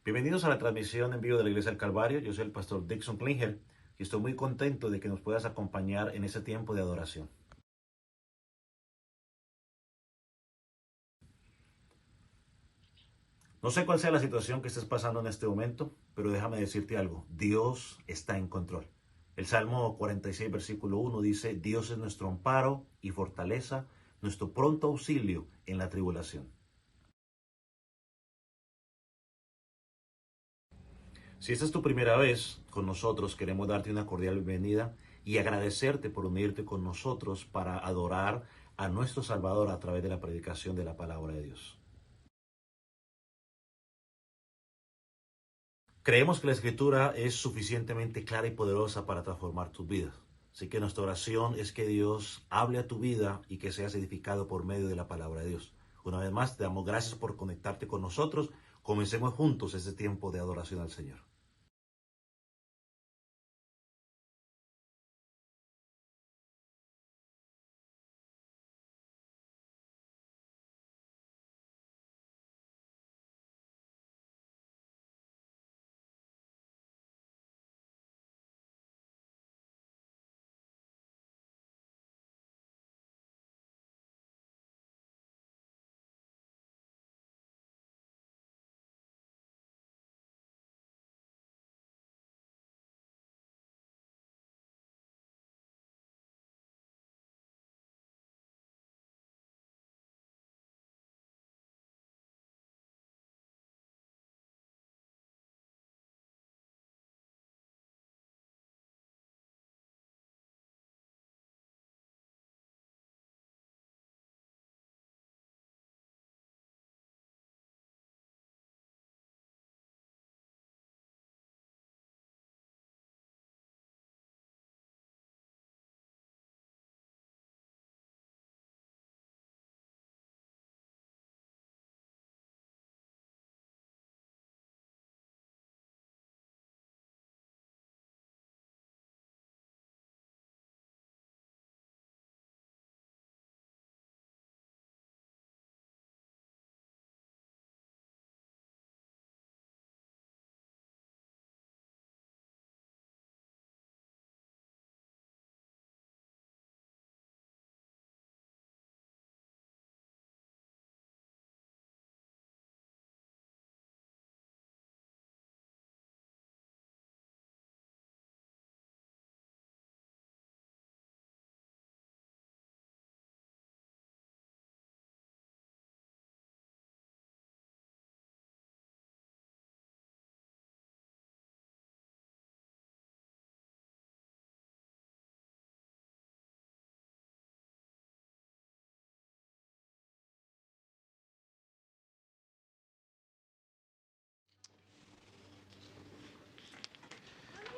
Bienvenidos a la transmisión en vivo de la Iglesia del Calvario. Yo soy el pastor Dixon Klinger y estoy muy contento de que nos puedas acompañar en este tiempo de adoración. No sé cuál sea la situación que estés pasando en este momento, pero déjame decirte algo. Dios está en control. El Salmo 46, versículo 1 dice, Dios es nuestro amparo y fortaleza, nuestro pronto auxilio en la tribulación. Si esta es tu primera vez con nosotros, queremos darte una cordial bienvenida y agradecerte por unirte con nosotros para adorar a nuestro Salvador a través de la predicación de la palabra de Dios. Creemos que la Escritura es suficientemente clara y poderosa para transformar tus vidas. Así que nuestra oración es que Dios hable a tu vida y que seas edificado por medio de la palabra de Dios. Una vez más, te damos gracias por conectarte con nosotros. Comencemos juntos este tiempo de adoración al Señor.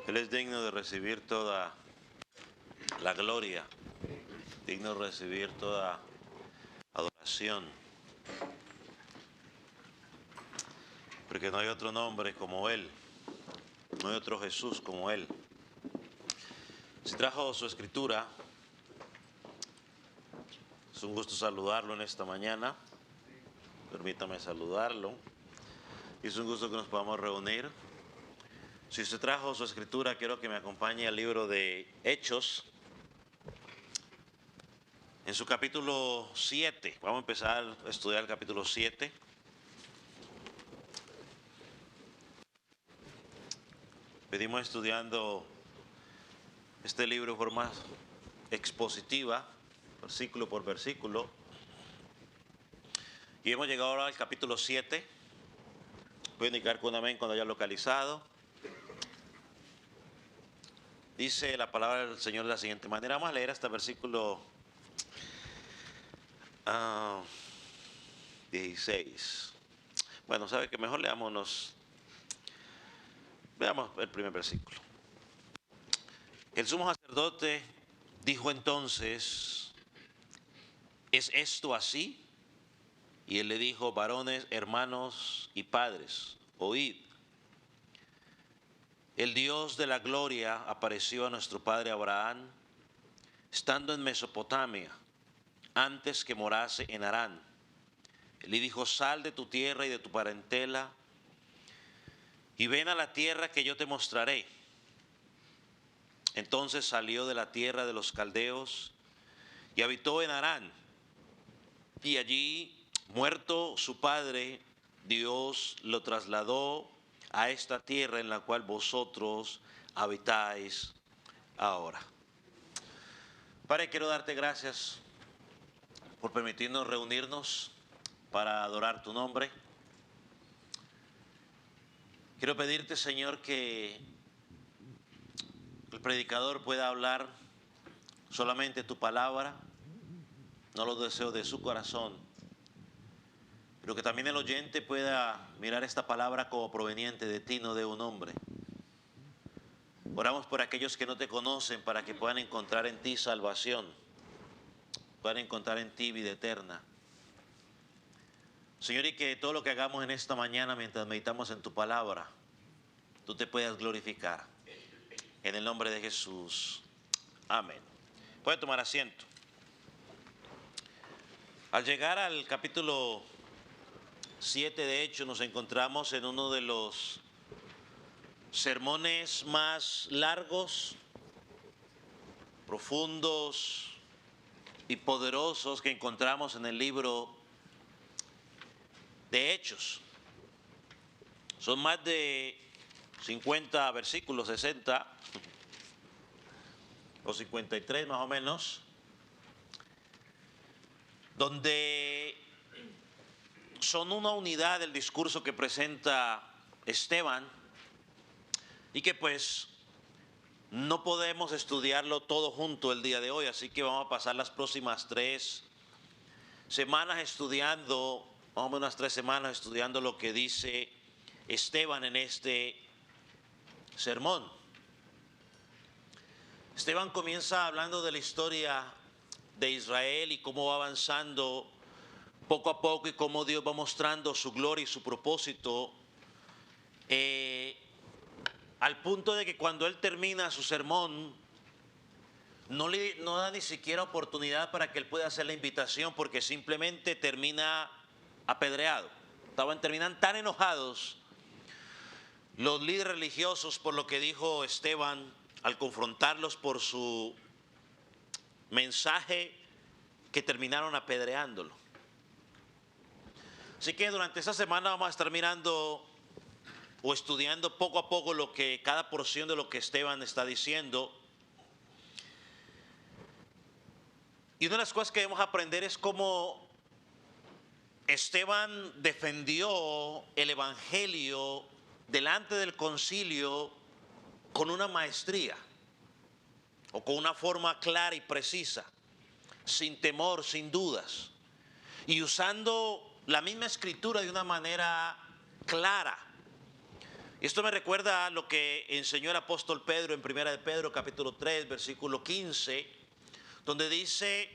Él es digno de recibir toda la gloria, digno de recibir toda adoración, porque no hay otro nombre como Él, no hay otro Jesús como Él. Si trajo su escritura, es un gusto saludarlo en esta mañana, permítame saludarlo, y es un gusto que nos podamos reunir. Si usted trajo su escritura, quiero que me acompañe al libro de Hechos, en su capítulo 7. Vamos a empezar a estudiar el capítulo 7. Venimos estudiando este libro de forma expositiva, versículo por versículo. Y hemos llegado ahora al capítulo 7. Voy a indicar con un amén cuando haya localizado. Dice la palabra del Señor de la siguiente manera. Vamos a leer hasta el versículo 16. Bueno, sabe que mejor veamos el primer versículo. El sumo sacerdote dijo entonces, ¿es esto así? Y él le dijo, varones, hermanos y padres, oíd. El Dios de la gloria apareció a nuestro padre Abraham, estando en Mesopotamia, antes que morase en Harán. Él le dijo, sal de tu tierra y de tu parentela y ven a la tierra que yo te mostraré. Entonces salió de la tierra de los caldeos y habitó en Harán. Y allí, muerto su padre, Dios lo trasladó a esta tierra en la cual vosotros habitáis ahora. Padre, quiero darte gracias por permitirnos reunirnos para adorar tu nombre. Quiero pedirte, Señor, que el predicador pueda hablar solamente tu palabra, no los deseos de su corazón, pero que también el oyente pueda mirar esta palabra como proveniente de ti, no de un hombre. Oramos por aquellos que no te conocen para que puedan encontrar en ti salvación, puedan encontrar en ti vida eterna. Señor, y que todo lo que hagamos en esta mañana mientras meditamos en tu palabra, tú te puedas glorificar. En el nombre de Jesús. Amén. Puede tomar asiento. Al llegar al capítulo 7 de Hechos, nos encontramos en uno de los sermones más largos, profundos y poderosos que encontramos en el libro de Hechos. Son más de 50 versículos, 60 o 53 más o menos, donde son una unidad del discurso que presenta Esteban y que pues no podemos estudiarlo todo junto el día de hoy, así que vamos a pasar las próximas 3 semanas estudiando, más o menos unas 3 semanas estudiando lo que dice Esteban en este sermón. Esteban comienza hablando de la historia de Israel y cómo va avanzando poco a poco y cómo Dios va mostrando su gloria y su propósito, al punto de que cuando él termina su sermón no da ni siquiera oportunidad para que él pueda hacer la invitación, porque simplemente termina apedreado. Terminan tan enojados los líderes religiosos por lo que dijo Esteban al confrontarlos por su mensaje, que terminaron apedreándolo. Así que durante esta semana vamos a estar mirando o estudiando poco a poco cada porción de lo que Esteban está diciendo. Y una de las cosas que debemos aprender es cómo Esteban defendió el evangelio delante del concilio con una maestría o con una forma clara y precisa, sin temor, sin dudas, y usando la misma escritura de una manera clara. Esto me recuerda a lo que enseñó el apóstol Pedro en 1 de Pedro capítulo 3 versículo 15, donde dice: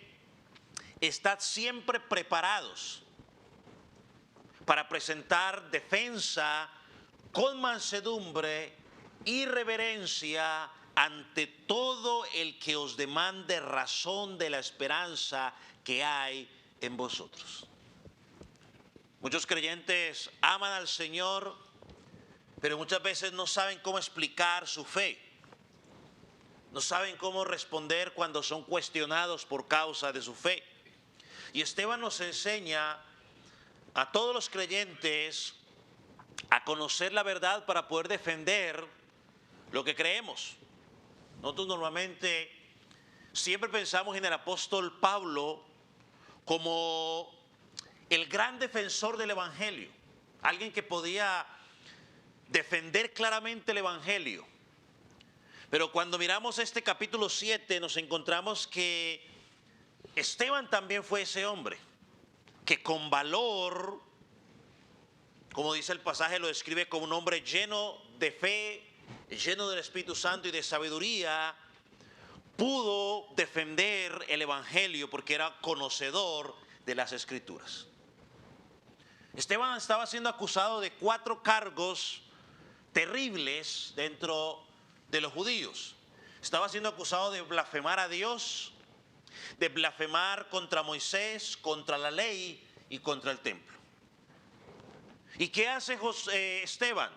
estad siempre preparados para presentar defensa con mansedumbre y reverencia ante todo el que os demande razón de la esperanza que hay en vosotros. Muchos creyentes aman al Señor, pero muchas veces no saben cómo explicar su fe. No saben cómo responder cuando son cuestionados por causa de su fe. Y Esteban nos enseña a todos los creyentes a conocer la verdad para poder defender lo que creemos. Nosotros normalmente siempre pensamos en el apóstol Pablo como el gran defensor del evangelio, alguien que podía defender claramente el evangelio. Pero cuando miramos este capítulo 7 nos encontramos que Esteban también fue ese hombre que con valor, como dice el pasaje, lo describe como un hombre lleno de fe, lleno del Espíritu Santo y de sabiduría, pudo defender el evangelio porque era conocedor de las Escrituras. Esteban estaba siendo acusado de 4 cargos terribles dentro de los judíos. Estaba siendo acusado de blasfemar a Dios, de blasfemar contra Moisés, contra la ley y contra el templo. ¿Y qué hace Esteban?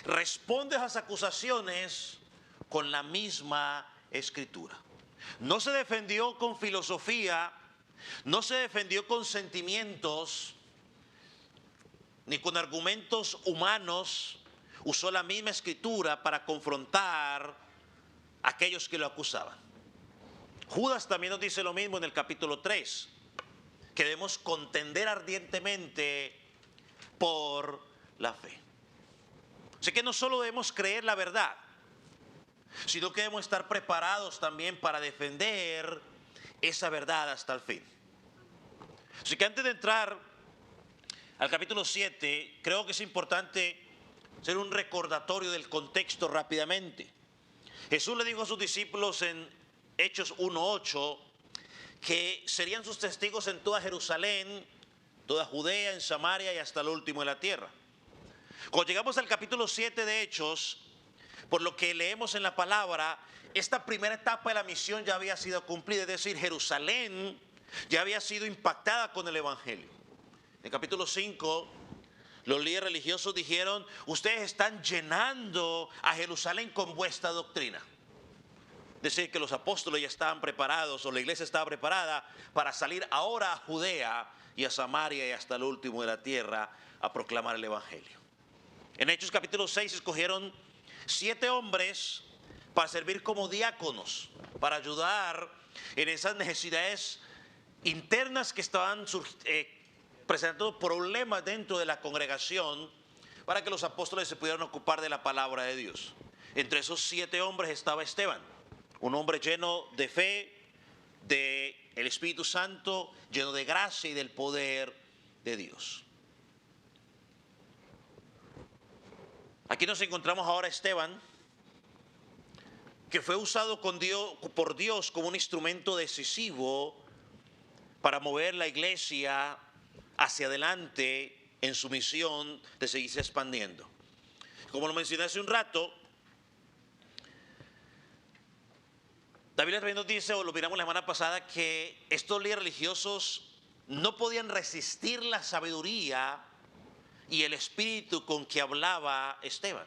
responde a esas acusaciones con la misma escritura. No se defendió con filosofía, no se defendió con sentimientos, ni con argumentos humanos. Usó la misma escritura para confrontar a aquellos que lo acusaban. Judas también nos dice lo mismo en el capítulo 3, que debemos contender ardientemente por la fe. Así que no solo debemos creer la verdad, sino que debemos estar preparados también para defender esa verdad hasta el fin. Así que antes de entrar al capítulo 7, creo que es importante hacer un recordatorio del contexto rápidamente. Jesús le dijo a sus discípulos en Hechos 1:8 que serían sus testigos en toda Jerusalén, toda Judea, en Samaria y hasta lo último de la tierra. Cuando llegamos al capítulo 7 de Hechos, por lo que leemos en la palabra, esta primera etapa de la misión ya había sido cumplida, es decir, Jerusalén ya había sido impactada con el evangelio. En el capítulo 5, los líderes religiosos dijeron: ustedes están llenando a Jerusalén con vuestra doctrina. Es decir, que los apóstoles ya estaban preparados, o la iglesia estaba preparada para salir ahora a Judea y a Samaria y hasta el último de la tierra a proclamar el evangelio. En Hechos capítulo 6 escogieron 7 hombres para servir como diáconos, para ayudar en esas necesidades internas que estaban presentando problemas dentro de la congregación, para que los apóstoles se pudieran ocupar de la palabra de Dios. Entre esos 7 hombres estaba Esteban, un hombre lleno de fe, del Espíritu Santo, lleno de gracia y del poder de Dios. Aquí nos encontramos ahora a Esteban, que fue usado por Dios como un instrumento decisivo para mover la iglesia hacia adelante en su misión de seguirse expandiendo. Como lo mencioné hace un rato, la Biblia también nos dice, o lo miramos la semana pasada, que estos líderes religiosos no podían resistir la sabiduría y el espíritu con que hablaba Esteban.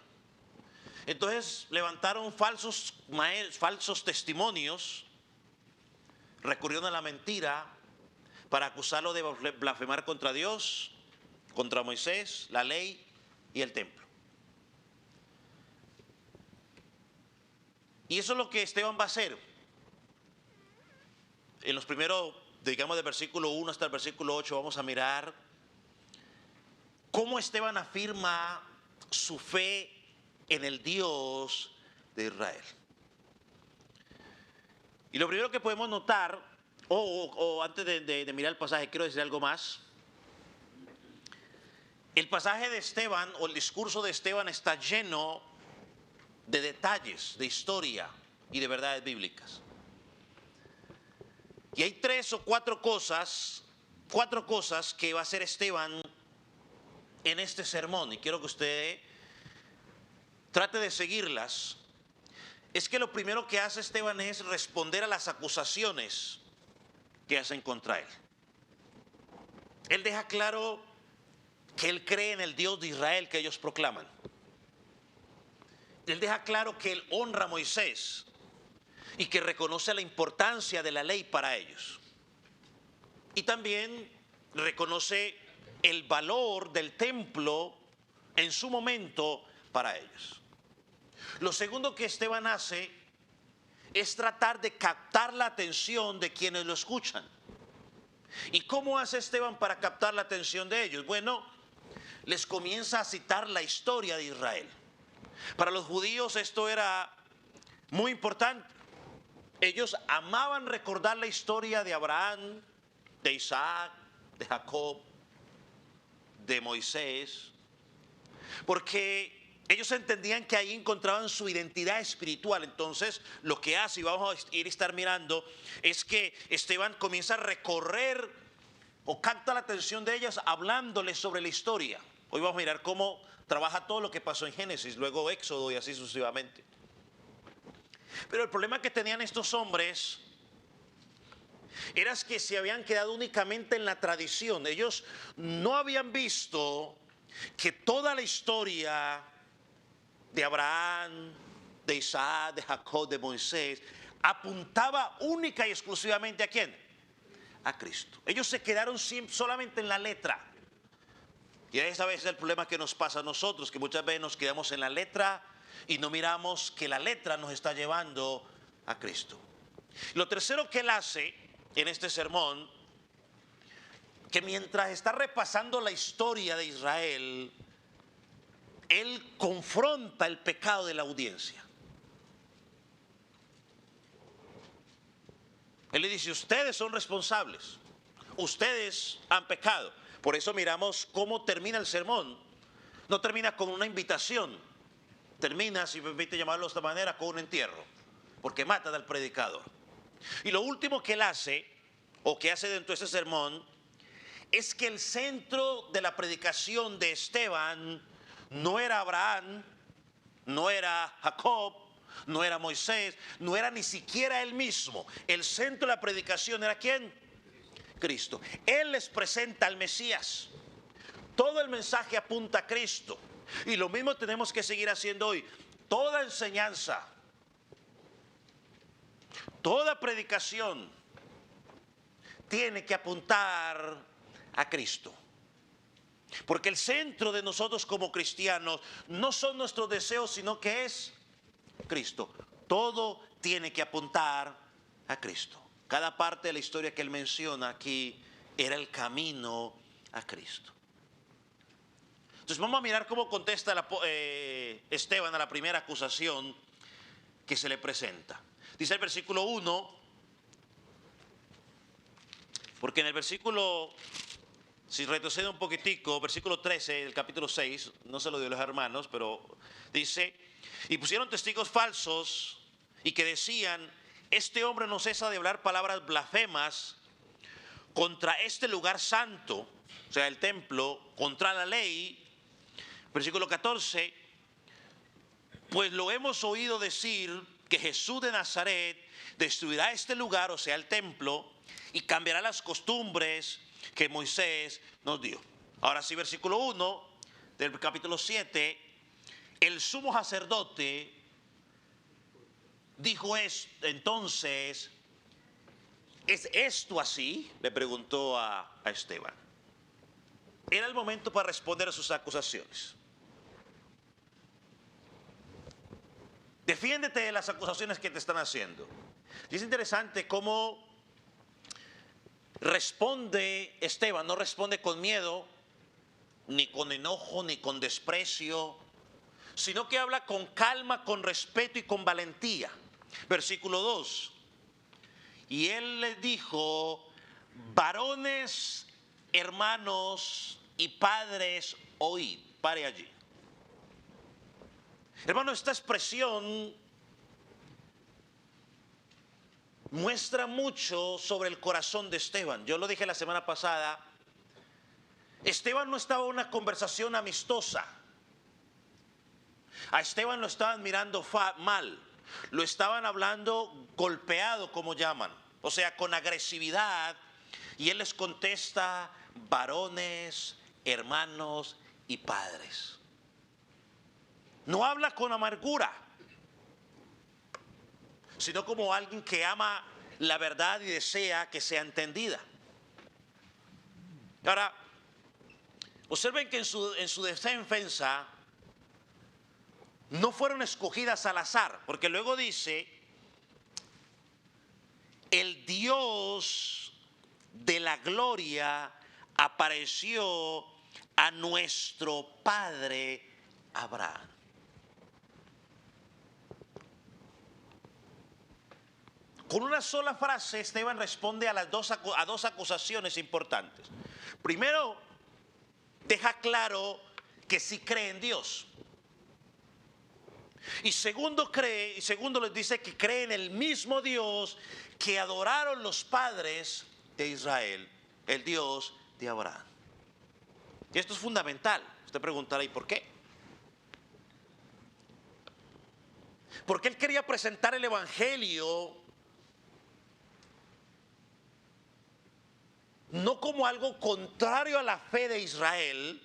Entonces levantaron falsos testimonios, recurrieron a la mentira para acusarlo de blasfemar contra Dios, contra Moisés, la ley y el templo. Y eso es lo que Esteban va a hacer. En los primeros, digamos, del versículo 1 hasta el versículo 8, vamos a mirar cómo Esteban afirma su fe en el Dios de Israel. Y lo primero que podemos notar, antes de mirar el pasaje, quiero decir algo más. El pasaje de Esteban, o el discurso de Esteban, está lleno de detalles, de historia y de verdades bíblicas. Y hay 3 o 4 cosas que va a hacer Esteban en este sermón, y quiero que usted trate de seguirlas. Es que lo primero que hace Esteban es responder a las acusaciones que hacen contra él. Él deja claro que él cree en el Dios de Israel que ellos proclaman. Él deja claro que él honra a Moisés y que reconoce la importancia de la ley para ellos. Y también reconoce el valor del templo en su momento para ellos. Lo segundo que Esteban hace es tratar de captar la atención de quienes lo escuchan. ¿Y cómo hace Esteban para captar la atención de ellos? Bueno, les comienza a citar la historia de Israel. Para los judíos esto era muy importante. Ellos amaban recordar la historia de Abraham, de Isaac, de Jacob, de Moisés, porque ellos entendían que ahí encontraban su identidad espiritual. Entonces, lo que hace, y vamos a ir a estar mirando, es que Esteban comienza a recorrer o capta la atención de ellas hablándoles sobre la historia. Hoy vamos a mirar cómo trabaja todo lo que pasó en Génesis, luego Éxodo y así sucesivamente. Pero el problema que tenían estos hombres era que se habían quedado únicamente en la tradición. Ellos no habían visto que toda la historia de Abraham, de Isaac, de Jacob, de Moisés, apuntaba única y exclusivamente ¿a quién? A Cristo. Ellos se quedaron solamente en la letra. Y esa vez es el problema que nos pasa a nosotros, que muchas veces nos quedamos en la letra y no miramos que la letra nos está llevando a Cristo. Lo tercero que él hace en este sermón, que mientras está repasando la historia de Israel, él confronta el pecado de la audiencia. Él le dice, ustedes son responsables, ustedes han pecado. Por eso miramos cómo termina el sermón. No termina con una invitación, termina, si me permite llamarlo de esta manera, con un entierro, porque matan al predicador. Y lo último que él hace, o que hace dentro de ese sermón, es que el centro de la predicación de Esteban no era Abraham, no era Jacob, no era Moisés, no era ni siquiera él mismo. El centro de la predicación era ¿quién? Cristo. Él les presenta al Mesías. Todo el mensaje apunta a Cristo. Y lo mismo tenemos que seguir haciendo hoy. Toda enseñanza, toda predicación tiene que apuntar a Cristo. Porque el centro de nosotros como cristianos no son nuestros deseos, sino que es Cristo. Todo tiene que apuntar a Cristo. Cada parte de la historia que él menciona aquí era el camino a Cristo. Entonces vamos a mirar cómo contesta Esteban a la primera acusación que se le presenta. Dice el versículo 1, porque en el versículo, si retrocede un poquitico, versículo 13 del capítulo 6, no se lo dio a los hermanos, pero dice, y pusieron testigos falsos y que decían, este hombre no cesa de hablar palabras blasfemas contra este lugar santo, o sea, el templo, contra la ley. Versículo 14, pues lo hemos oído decir que Jesús de Nazaret destruirá este lugar, o sea, el templo, y cambiará las costumbres que Moisés nos dio. Ahora sí, versículo 1 del capítulo 7, el sumo sacerdote dijo entonces, ¿es esto así? Le preguntó a Esteban. Era el momento para responder a sus acusaciones. Defiéndete de las acusaciones que te están haciendo. Y es interesante cómo responde Esteban. No responde con miedo, ni con enojo, ni con desprecio, sino que habla con calma, con respeto y con valentía. Versículo 2. Y él les dijo, varones, hermanos y padres, oíd. Pare allí. Hermano, esta expresión muestra mucho sobre el corazón de Esteban. Yo lo dije la semana pasada. Esteban no estaba en una conversación amistosa. A Esteban lo estaban mirando mal. Lo estaban hablando golpeado, como llaman. O sea, con agresividad. Y él les contesta, varones, hermanos y padres. No habla con amargura, sino como alguien que ama la verdad y desea que sea entendida. Ahora, observen que en su defensa no fueron escogidas al azar, porque luego dice, el Dios de la gloria apareció a nuestro padre Abraham. Con una sola frase, Esteban responde a dos acusaciones importantes. Primero, deja claro que sí cree en Dios. Y segundo les dice que cree en el mismo Dios que adoraron los padres de Israel, el Dios de Abraham. Y esto es fundamental. Usted preguntará, ¿y por qué? Porque él quería presentar el evangelio no como algo contrario a la fe de Israel,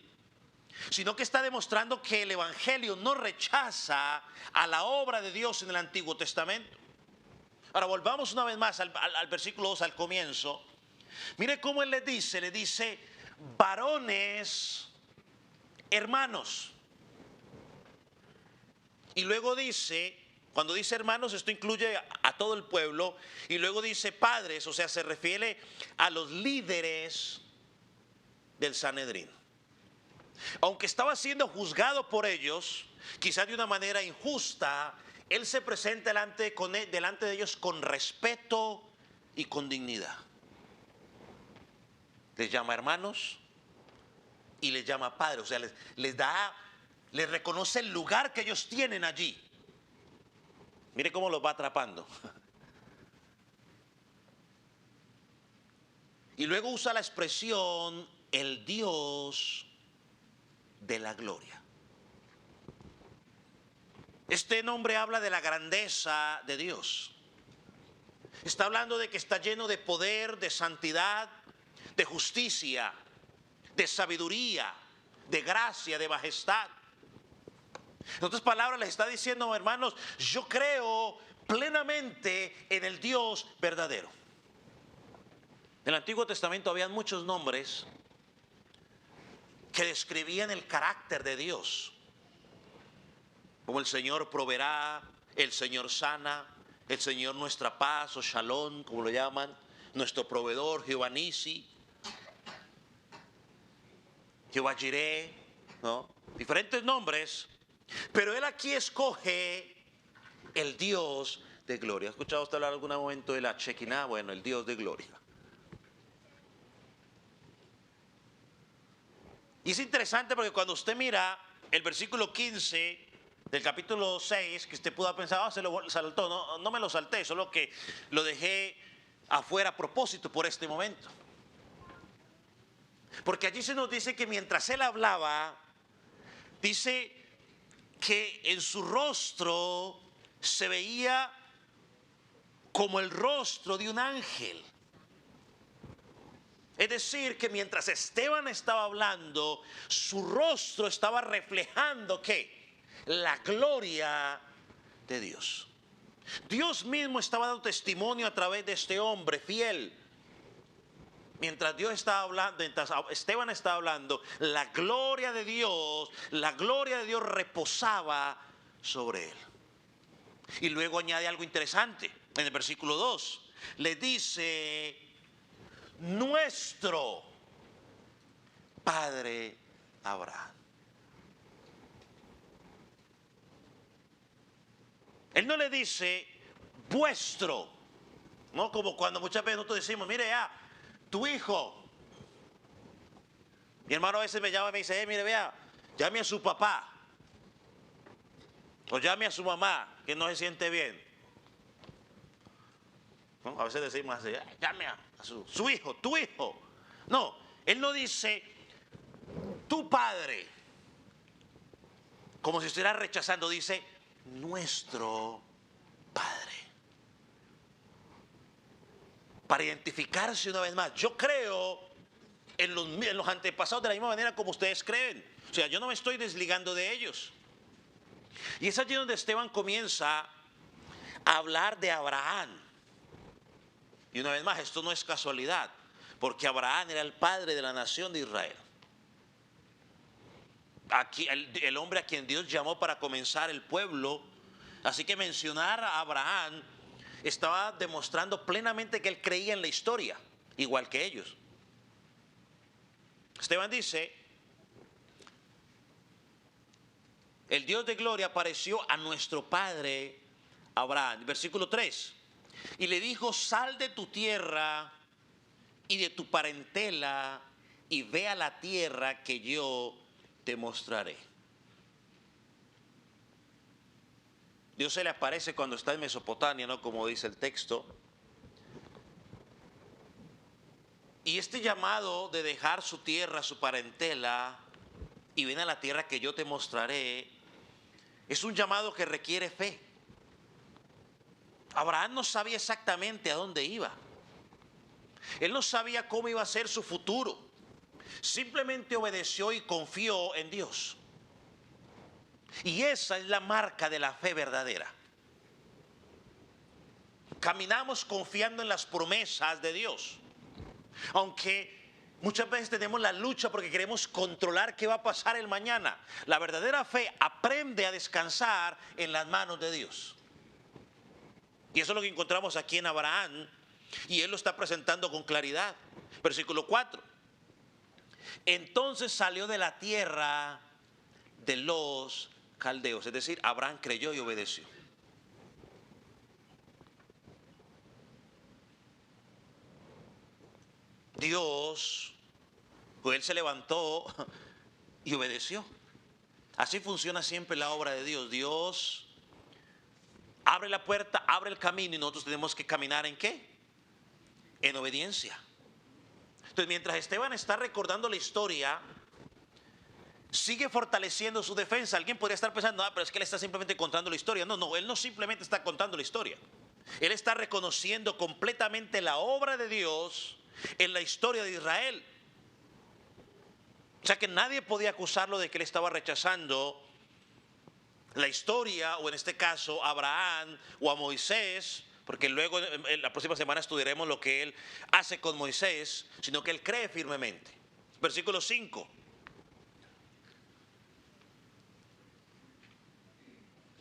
sino que está demostrando que el Evangelio no rechaza a la obra de Dios en el Antiguo Testamento. Ahora volvamos una vez más al versículo 2, al comienzo. Mire cómo él le dice, varones, hermanos. Y luego dice, cuando dice hermanos, esto incluye a todo el pueblo. Y luego dice padres, o sea, se refiere a los líderes del Sanedrín. Aunque estaba siendo juzgado por ellos, quizás de una manera injusta, él se presenta delante de ellos con respeto y con dignidad. Les llama hermanos y les llama padres, o sea, les reconoce el lugar que ellos tienen allí. Mire cómo los va atrapando. Y luego usa la expresión el Dios de la gloria. Este nombre habla de la grandeza de Dios. Está hablando de que está lleno de poder, de santidad, de justicia, de sabiduría, de gracia, de majestad. En otras palabras, les está diciendo, hermanos, yo creo plenamente en el Dios verdadero. En el Antiguo Testamento habían muchos nombres que describían el carácter de Dios, como el Señor proveerá, el Señor sana, el Señor nuestra paz o shalom, como lo llaman, nuestro proveedor, Jehová Nisi, Jehová Jireh, ¿no? Diferentes nombres, pero él aquí escoge el Dios de gloria. ¿Ha escuchado usted hablar algún momento de la Shekinah? Bueno, el Dios de gloria. Y es interesante porque cuando usted mira el versículo 15 del capítulo 6, que usted pudo haber pensado, se lo saltó, no me lo salté, solo que lo dejé afuera a propósito por este momento. Porque allí se nos dice que mientras él hablaba, dice que en su rostro se veía como el rostro de un ángel. Es decir, que mientras Esteban estaba hablando, su rostro estaba reflejando ¿qué? La gloria de Dios. Dios mismo estaba dando testimonio a través de este hombre fiel. Mientras Dios estaba hablando, mientras Esteban estaba hablando, la gloria de Dios reposaba sobre él. Y luego añade algo interesante en el versículo 2. Le dice, nuestro padre Abraham. Él no le dice vuestro, ¿no? Como cuando muchas veces nosotros decimos, mire ya, tu hijo. Mi hermano a veces me llama y me dice, mire vea, llame a su papá. O llame a su mamá, que no se siente bien. ¿No? A veces decimos así, llame a su hijo, tu hijo. No, él no dice tu padre, como si estuviera rechazando, dice nuestro padre. Para identificarse una vez más. Yo creo en los antepasados de la misma manera como ustedes creen. O sea, yo no me estoy desligando de ellos. Y es allí donde Esteban comienza a hablar de Abraham. Y una vez más, esto no es casualidad, porque Abraham era el padre de la nación de Israel. Aquí, el hombre a quien Dios llamó para comenzar el pueblo. Así que mencionar a Abraham estaba demostrando plenamente que él creía en la historia, igual que ellos. Esteban dice, el Dios de gloria apareció a nuestro padre Abraham. Versículo 3. Y le dijo, sal de tu tierra y de tu parentela y ve a la tierra que yo te mostraré. Dios se le aparece cuando está en Mesopotamia, ¿no? Como dice el texto. Y este llamado de dejar su tierra, su parentela, y ven a la tierra que yo te mostraré, es un llamado que requiere fe. Abraham no sabía exactamente a dónde iba. Él no sabía cómo iba a ser su futuro. Simplemente obedeció y confió en Dios. Y esa es la marca de la fe verdadera. Caminamos confiando en las promesas de Dios. Aunque muchas veces tenemos la lucha porque queremos controlar qué va a pasar el mañana. La verdadera fe aprende a descansar en las manos de Dios. Y eso es lo que encontramos aquí en Abraham. Y él lo está presentando con claridad. Versículo 4. Entonces salió de la tierra de los caldeos. Es decir, Abraham creyó y obedeció. Dios, pues él se levantó y obedeció. Así funciona siempre la obra de Dios. Dios abre la puerta, abre el camino y nosotros tenemos que caminar ¿en qué? En obediencia. Entonces, mientras Esteban está recordando la historia, sigue fortaleciendo su defensa. Alguien podría estar pensando, pero es que él está simplemente contando la historia. No, él no simplemente está contando la historia. Él está reconociendo completamente la obra de Dios en la historia de Israel. O sea que nadie podía acusarlo de que él estaba rechazando la historia, o en este caso a Abraham o a Moisés, porque luego en la próxima semana estudiaremos lo que él hace con Moisés, sino que él cree firmemente. Versículo 5.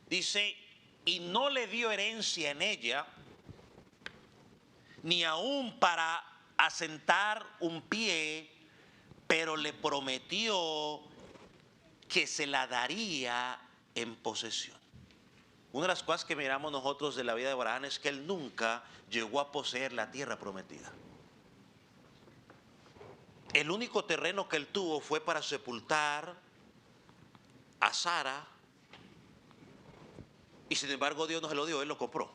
Dice, y no le dio herencia en ella, ni aún para asentar un pie, pero le prometió que se la daría en posesión. Una de las cosas que miramos nosotros de la vida de Abraham es que él nunca llegó a poseer la tierra prometida. El único terreno que él tuvo fue para sepultar a Sara, y sin embargo Dios no se lo dio, él lo compró.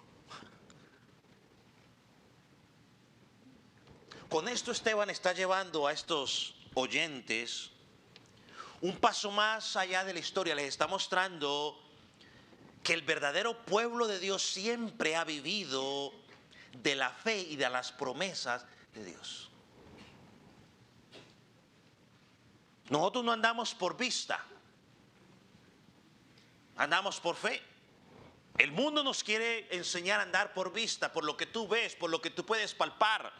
Con esto Esteban está llevando a estos oyentes un paso más allá de la historia. Les está mostrando que el verdadero pueblo de Dios siempre ha vivido de la fe y de las promesas de Dios. Nosotros no andamos por vista, andamos por fe. El mundo nos quiere enseñar a andar por vista, por lo que tú ves, por lo que tú puedes palpar.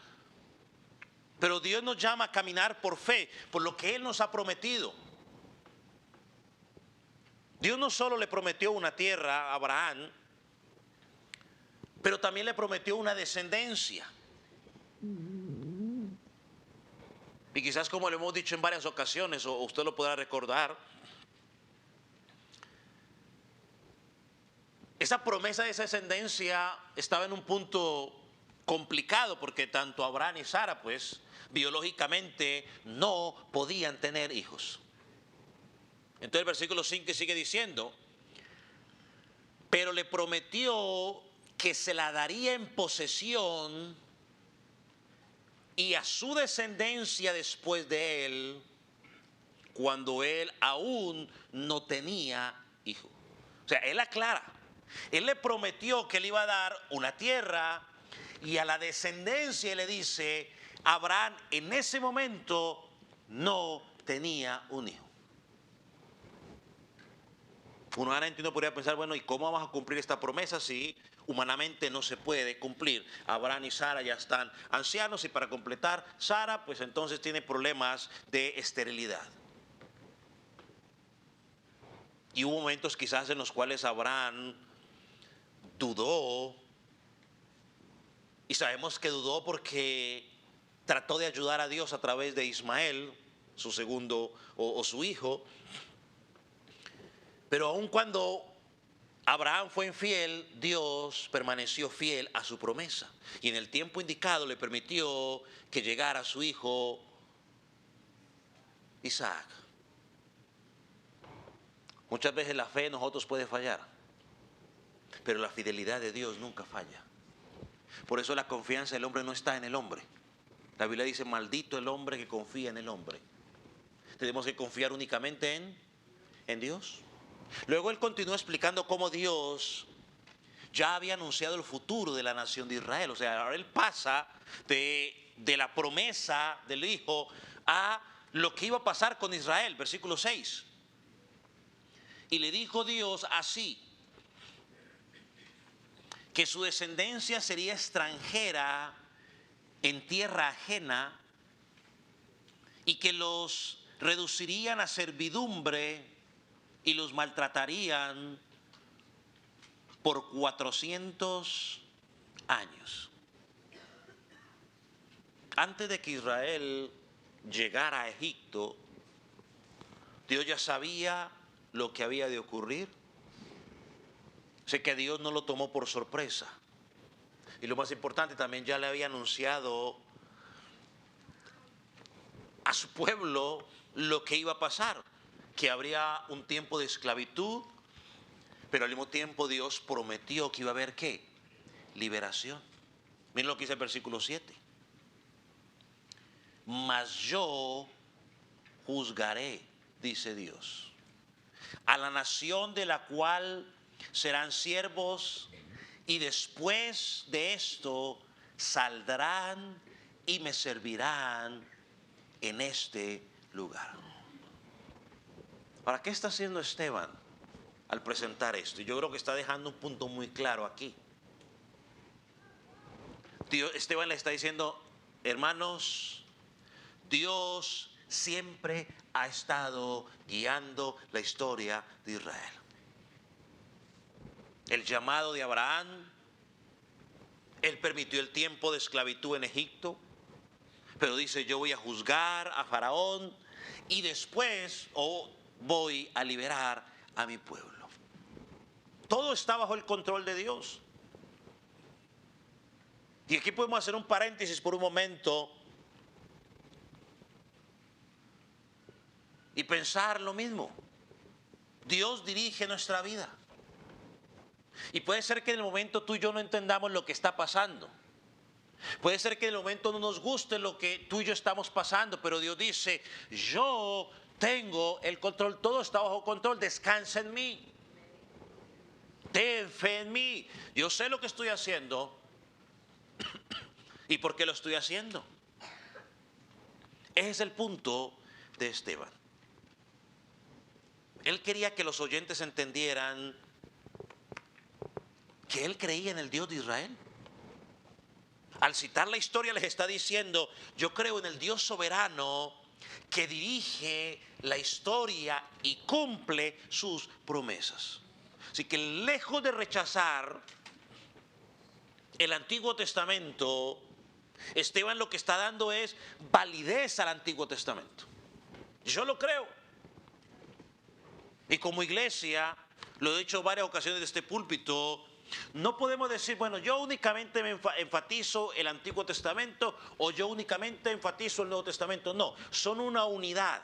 Pero Dios nos llama a caminar por fe, por lo que Él nos ha prometido. Dios no solo le prometió una tierra a Abraham, pero también le prometió una descendencia. Y quizás, como lo hemos dicho en varias ocasiones, o usted lo podrá recordar, esa promesa de esa descendencia estaba en un punto complicado, porque tanto Abraham y Sara, pues, biológicamente no podían tener hijos. Entonces el versículo 5 sigue diciendo, pero le prometió que se la daría en posesión y a su descendencia después de él, cuando él aún no tenía hijo. O sea, él aclara, él le prometió que le iba a dar una tierra, y a la descendencia le dice, Abraham en ese momento no tenía un hijo. Humanamente uno podría pensar, bueno, ¿y cómo vamos a cumplir esta promesa si humanamente no se puede cumplir? Abraham y Sara ya están ancianos, y para completar, Sara pues entonces tiene problemas de esterilidad. Y hubo momentos quizás en los cuales Abraham dudó, y sabemos que dudó porque trató de ayudar a Dios a través de Ismael, su segundo o su hijo. Pero aun cuando Abraham fue infiel, Dios permaneció fiel a su promesa. Y en el tiempo indicado le permitió que llegara su hijo Isaac. Muchas veces la fe de nosotros puede fallar, pero la fidelidad de Dios nunca falla. Por eso la confianza del hombre no está en el hombre. La Biblia dice, maldito el hombre que confía en el hombre. Tenemos que confiar únicamente en Dios. Luego él continúa explicando cómo Dios ya había anunciado el futuro de la nación de Israel. O sea, ahora él pasa de la promesa del hijo a lo que iba a pasar con Israel, versículo 6. Y le dijo Dios así, que su descendencia sería extranjera en tierra ajena y que los reducirían a servidumbre y los maltratarían por 400 años. Antes de que Israel llegara a Egipto, Dios ya sabía lo que había de ocurrir. Sé que Dios no lo tomó por sorpresa. Y lo más importante, también ya le había anunciado a su pueblo lo que iba a pasar, que habría un tiempo de esclavitud, pero al mismo tiempo Dios prometió que iba a haber ¿qué? Liberación. Miren lo que dice el versículo 7. Mas yo juzgaré, dice Dios, a la nación de la cual serán siervos, y después de esto saldrán y me servirán en este lugar. ¿Para qué está haciendo Esteban al presentar esto? Yo creo que está dejando un punto muy claro aquí. Esteban le está diciendo, hermanos, Dios siempre ha estado guiando la historia de Israel. El llamado de Abraham, él permitió el tiempo de esclavitud en Egipto, pero dice, yo voy a juzgar a Faraón y después voy a liberar a mi pueblo. Todo está bajo el control de Dios. Y aquí podemos hacer un paréntesis por un momento y pensar lo mismo. Dios dirige nuestra vida. Y puede ser que en el momento tú y yo no entendamos lo que está pasando. Puede ser que en el momento no nos guste lo que tú y yo estamos pasando, pero Dios dice, yo tengo el control, todo está bajo control, descansa en mí. Ten fe en mí. Yo sé lo que estoy haciendo y por qué lo estoy haciendo. Ese es el punto de Esteban. Él quería que los oyentes entendieran que él creía en el Dios de Israel. Al citar la historia les está diciendo, yo creo en el Dios soberano que dirige la historia y cumple sus promesas. Así que lejos de rechazar el Antiguo Testamento, Esteban lo que está dando es validez al Antiguo Testamento. Yo lo creo. Y como iglesia, lo he dicho en varias ocasiones de este púlpito, no podemos decir, bueno, yo únicamente me enfatizo el Antiguo Testamento o yo únicamente enfatizo el Nuevo Testamento. No, son una unidad.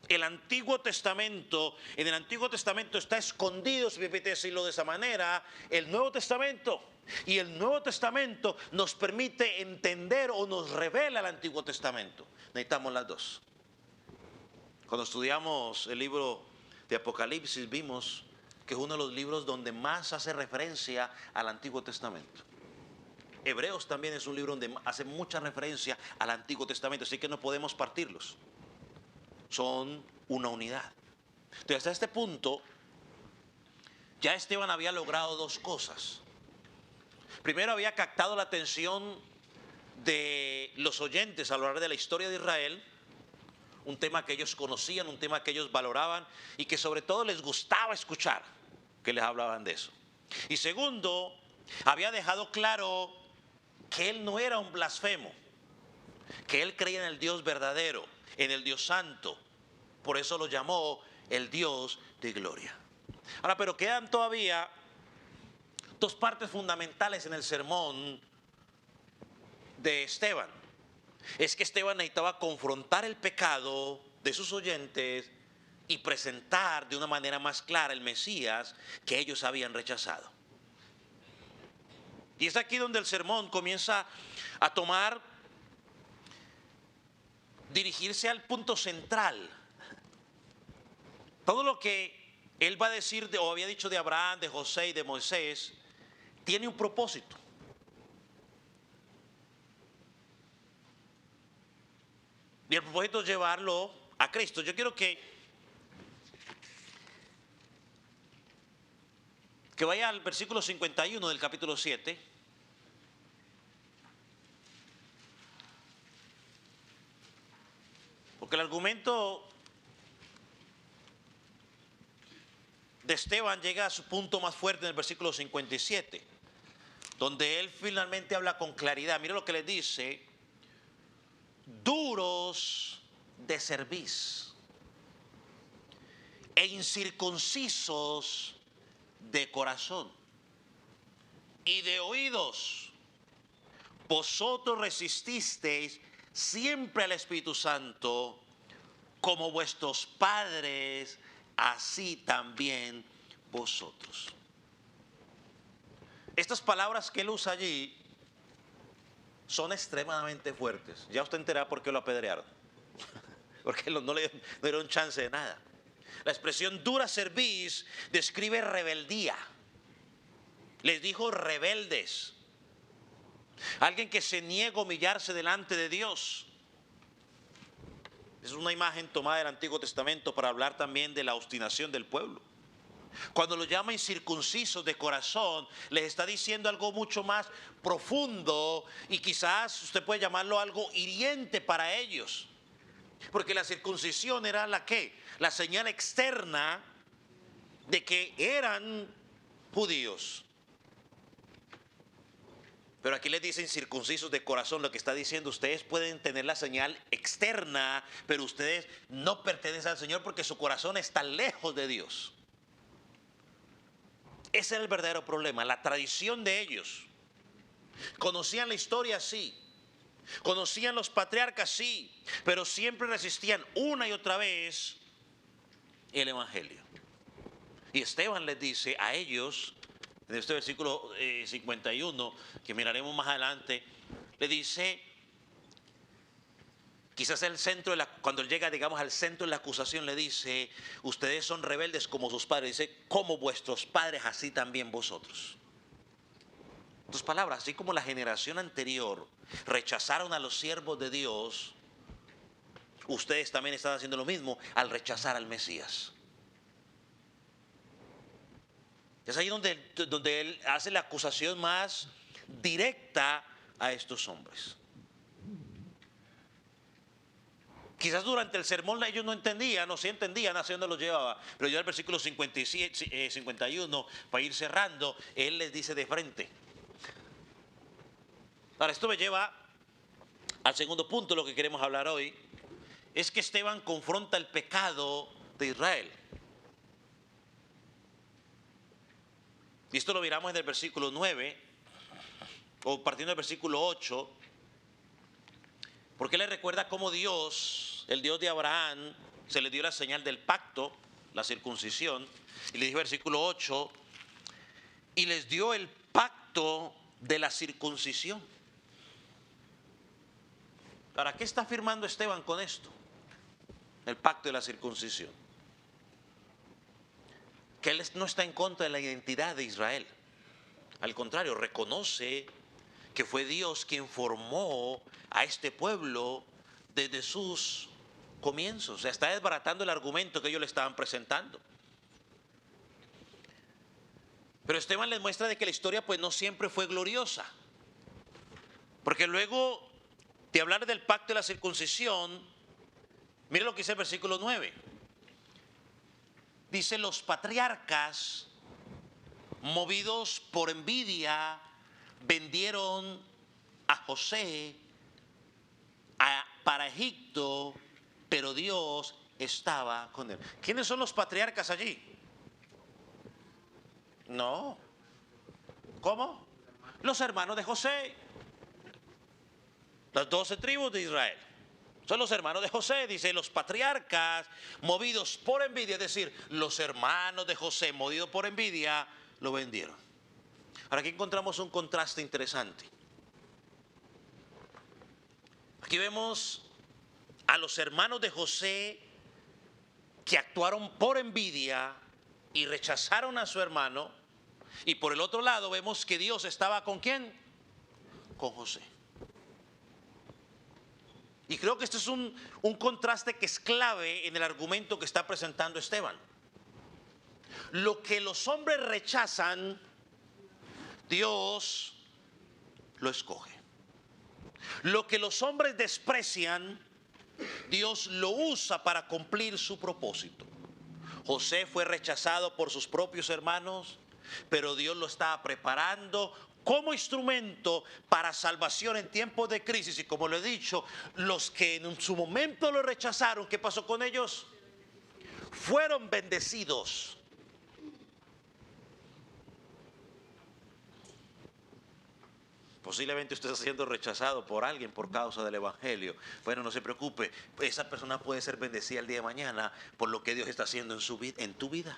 El Antiguo Testamento, en el Antiguo Testamento está escondido, si me permite decirlo de esa manera, el Nuevo Testamento. Y el Nuevo Testamento nos permite entender o nos revela el Antiguo Testamento. Necesitamos las dos. Cuando estudiamos el libro de Apocalipsis vimos que es uno de los libros donde más hace referencia al Antiguo Testamento. Hebreos también es un libro donde hace mucha referencia al Antiguo Testamento, así que no podemos partirlos. Son una unidad. Entonces, hasta este punto, ya Esteban había logrado dos cosas. Primero, había captado la atención de los oyentes a lo largo de la historia de Israel, un tema que ellos conocían, un tema que ellos valoraban y que sobre todo les gustaba escuchar, que les hablaban de eso. Y segundo, había dejado claro que él no era un blasfemo, que él creía en el Dios verdadero, en el Dios santo. Por eso lo llamó el Dios de gloria. Ahora, pero quedan todavía dos partes fundamentales en el sermón de Esteban. Es que Esteban necesitaba confrontar el pecado de sus oyentes y presentar de una manera más clara el Mesías que ellos habían rechazado. Y es aquí donde el sermón comienza a dirigirse al punto central. Todo lo que él va a decir o había dicho de Abraham, de José y de Moisés tiene un propósito. Y el propósito es llevarlo a Cristo. Yo quiero que vaya al versículo 51 del capítulo 7. Porque el argumento de Esteban llega a su punto más fuerte en el versículo 57, donde él finalmente habla con claridad. Mira lo que le dice: duros de cerviz e incircuncisos de corazón y de oídos, vosotros resististeis siempre al Espíritu Santo, como vuestros padres, así también vosotros. Estas palabras que él usa allí son extremadamente fuertes. Ya usted enterará por qué lo apedrearon. Porque no le dieron chance de nada. La expresión dura cerviz describe rebeldía. Les dijo rebeldes. Alguien que se niega a humillarse delante de Dios. Es una imagen tomada del Antiguo Testamento para hablar también de la obstinación del pueblo. Cuando lo llama incircuncisos de corazón, les está diciendo algo mucho más profundo y quizás usted puede llamarlo algo hiriente para ellos. Porque la circuncisión era la ¿qué? La señal externa de que eran judíos. Pero aquí les dicen circuncisos de corazón. Lo que está diciendo: ustedes pueden tener la señal externa, pero ustedes no pertenecen al Señor porque su corazón está lejos de Dios. Ese era el verdadero problema, la tradición de ellos. Conocían la historia, sí. Conocían los patriarcas, sí. Pero siempre resistían una y otra vez el Evangelio. Y Esteban les dice a ellos, en este versículo 51, que miraremos más adelante, le dice, quizás el centro cuando llega, digamos, al centro de la acusación, le dice: ustedes son rebeldes como sus padres. Dice: como vuestros padres, así también vosotros. En otras palabras, así como la generación anterior rechazaron a los siervos de Dios, ustedes también están haciendo lo mismo al rechazar al Mesías. Es ahí donde él hace la acusación más directa a estos hombres. Quizás durante el sermón ellos no entendían, o sí entendían hacia dónde los llevaba, pero ya el versículo 51, para ir cerrando, él les dice de frente. Ahora, esto me lleva al segundo punto. Lo que queremos hablar hoy es que Esteban confronta el pecado de Israel. Y esto lo miramos en el versículo 9, o partiendo del versículo 8, porque le recuerda cómo Dios, el Dios de Abraham, se le dio la señal del pacto, la circuncisión, y le dijo versículo 8, y les dio el pacto de la circuncisión. ¿Para qué está afirmando Esteban con esto? El pacto de la circuncisión. Que él no está en contra de la identidad de Israel. Al contrario, reconoce que fue Dios quien formó a este pueblo desde sus comienzos. O sea, está desbaratando el argumento que ellos le estaban presentando. Pero Esteban les muestra de que la historia pues no siempre fue gloriosa. Porque luego de hablar del pacto de la circuncisión, mire lo que dice el versículo 9. Dice: los patriarcas, movidos por envidia, vendieron a José para Egipto, pero Dios estaba con él. ¿Quiénes son los patriarcas allí? No. ¿Cómo? Los hermanos de José. Las 12 tribus de Israel. Son los hermanos de José. Dice: los patriarcas, movidos por envidia, es decir, los hermanos de José, movidos por envidia, lo vendieron. Ahora, aquí encontramos un contraste interesante. Aquí vemos a los hermanos de José que actuaron por envidia y rechazaron a su hermano. Y por el otro lado vemos que Dios estaba ¿con quién? Con José. Y creo que este es un contraste que es clave en el argumento que está presentando Esteban. Lo que los hombres rechazan, Dios lo escoge. Lo que los hombres desprecian, Dios lo usa para cumplir su propósito. José fue rechazado por sus propios hermanos, pero Dios lo estaba preparando como instrumento para salvación en tiempos de crisis. Y como lo he dicho, los que en su momento lo rechazaron, ¿qué pasó con ellos? Fueron bendecidos. Posiblemente usted está siendo rechazado por alguien por causa del evangelio. Bueno, no se preocupe, esa persona puede ser bendecida el día de mañana por lo que Dios está haciendo en tu vida.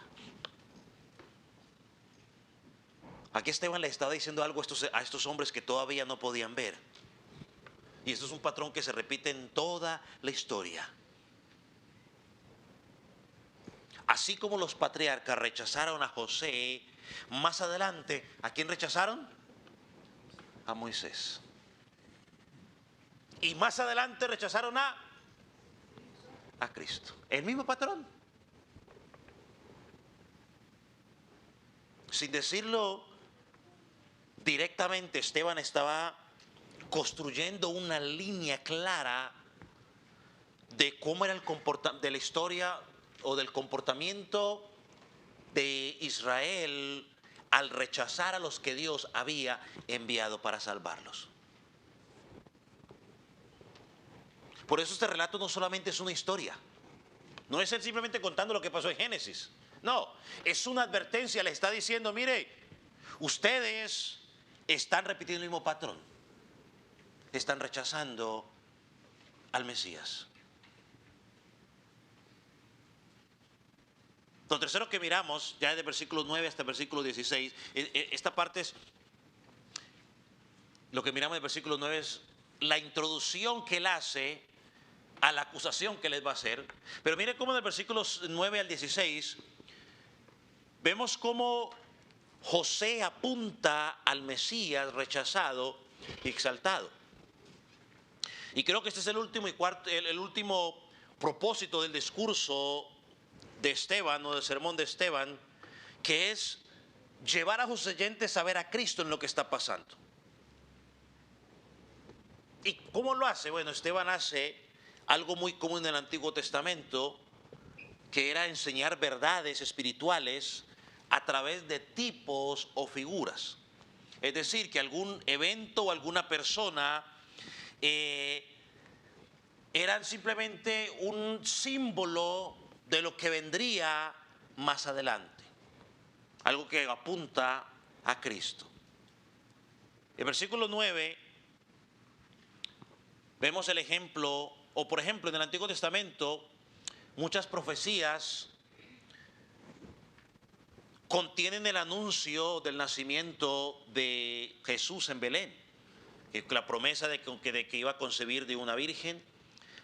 Aquí Esteban le estaba diciendo algo a estos hombres que todavía no podían ver. Y esto es un patrón que se repite en toda la historia. Así como los patriarcas rechazaron a José, más adelante, ¿a quién rechazaron? A Moisés. Y más adelante rechazaron a Cristo. El mismo patrón. Sin decirlo directamente, Esteban estaba construyendo una línea clara de cómo era el comportamiento, de la historia o del comportamiento de Israel al rechazar a los que Dios había enviado para salvarlos. Por eso este relato no solamente es una historia, no es él simplemente contando lo que pasó en Génesis, no, es una advertencia, le está diciendo, mire, ustedes están repitiendo el mismo patrón, están rechazando al Mesías. Lo tercero que miramos, ya de versículo 9 hasta el versículo 16, esta parte es, lo que miramos del versículo 9 es la introducción que él hace a la acusación que les va a hacer. Pero mire cómo del versículo 9 al 16, vemos cómo José apunta al Mesías rechazado y exaltado. Y creo que este es el último propósito del discurso de Esteban o del sermón de Esteban, que es llevar a sus oyentes a ver a Cristo en lo que está pasando. ¿Y cómo lo hace? Bueno, Esteban hace algo muy común en el Antiguo Testamento, que era enseñar verdades espirituales a través de tipos o figuras. Es decir, que algún evento o alguna persona eran simplemente un símbolo de lo que vendría más adelante. Algo que apunta a Cristo. En versículo 9 vemos el ejemplo, o por ejemplo en el Antiguo Testamento, muchas profecías contienen el anuncio del nacimiento de Jesús en Belén. La promesa de que iba a concebir de una virgen.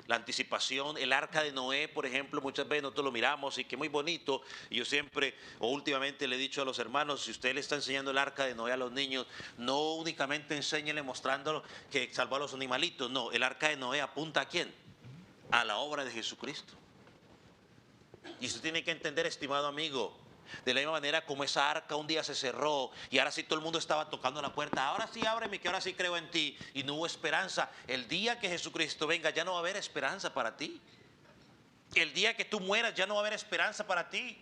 La anticipación, el arca de Noé, por ejemplo, muchas veces nosotros lo miramos y que muy bonito. Y yo siempre, o últimamente le he dicho a los hermanos, si usted le está enseñando el arca de Noé a los niños, no únicamente enséñele mostrándolo que salvó a los animalitos. No, el arca de Noé apunta ¿a quién? A la obra de Jesucristo. Y usted tiene que entender, estimado amigo, de la misma manera como esa arca un día se cerró y ahora sí todo el mundo estaba tocando la puerta, ahora sí ábreme que ahora sí creo en ti, y no hubo esperanza. El día que Jesucristo venga ya no va a haber esperanza para ti. El día que tú mueras ya no va a haber esperanza para ti.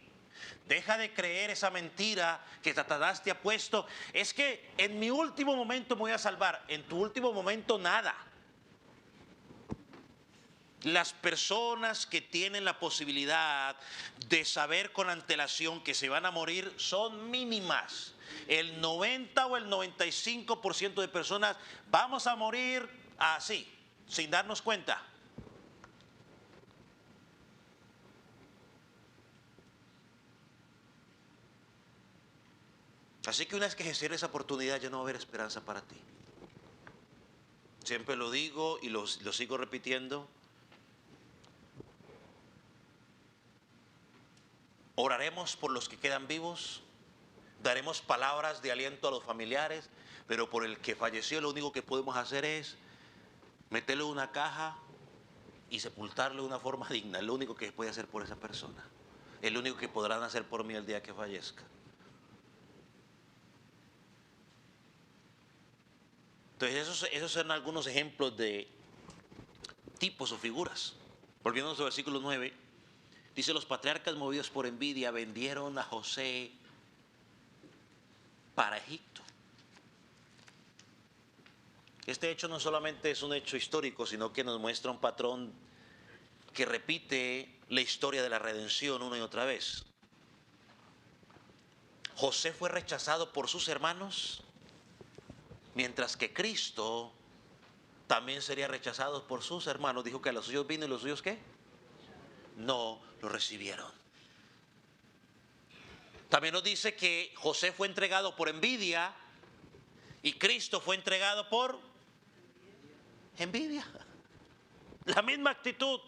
Deja de creer esa mentira que Satanás te ha puesto. Es que en mi último momento me voy a salvar. En tu último momento nada. Las personas que tienen la posibilidad de saber con antelación que se van a morir son mínimas. El 90 o el 95% de personas vamos a morir así, sin darnos cuenta. Así que una vez que se cierre esa oportunidad ya no va a haber esperanza para ti. Siempre lo digo y lo sigo repitiendo. Oraremos por los que quedan vivos, daremos palabras de aliento a los familiares, pero por el que falleció lo único que podemos hacer es meterlo en una caja y sepultarlo de una forma digna. Es lo único que puede hacer por esa persona. Es lo único que podrán hacer por mí el día que fallezca. Entonces esos son algunos ejemplos de tipos o figuras. Volviendo a su versículo 9, dice: los patriarcas, movidos por envidia, vendieron a José para Egipto. Este hecho no solamente es un hecho histórico, sino que nos muestra un patrón que repite la historia de la redención una y otra vez. José fue rechazado por sus hermanos, mientras que Cristo también sería rechazado por sus hermanos. Dijo que a los suyos vino y los suyos ¿qué? No lo recibieron. También nos dice que José fue entregado por envidia y Cristo fue entregado por envidia. La misma actitud.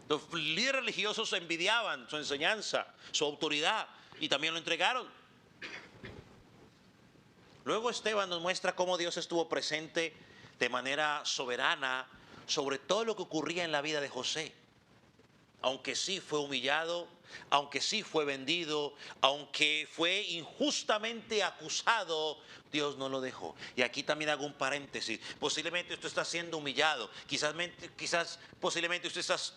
Los líderes religiosos envidiaban su enseñanza, su autoridad, y también lo entregaron. Luego Esteban nos muestra cómo Dios estuvo presente de manera soberana sobre todo lo que ocurría en la vida de José. Aunque sí fue humillado, aunque sí fue vendido, aunque fue injustamente acusado, Dios no lo dejó. Y aquí también hago un paréntesis. Posiblemente usted está siendo humillado. Quizás posiblemente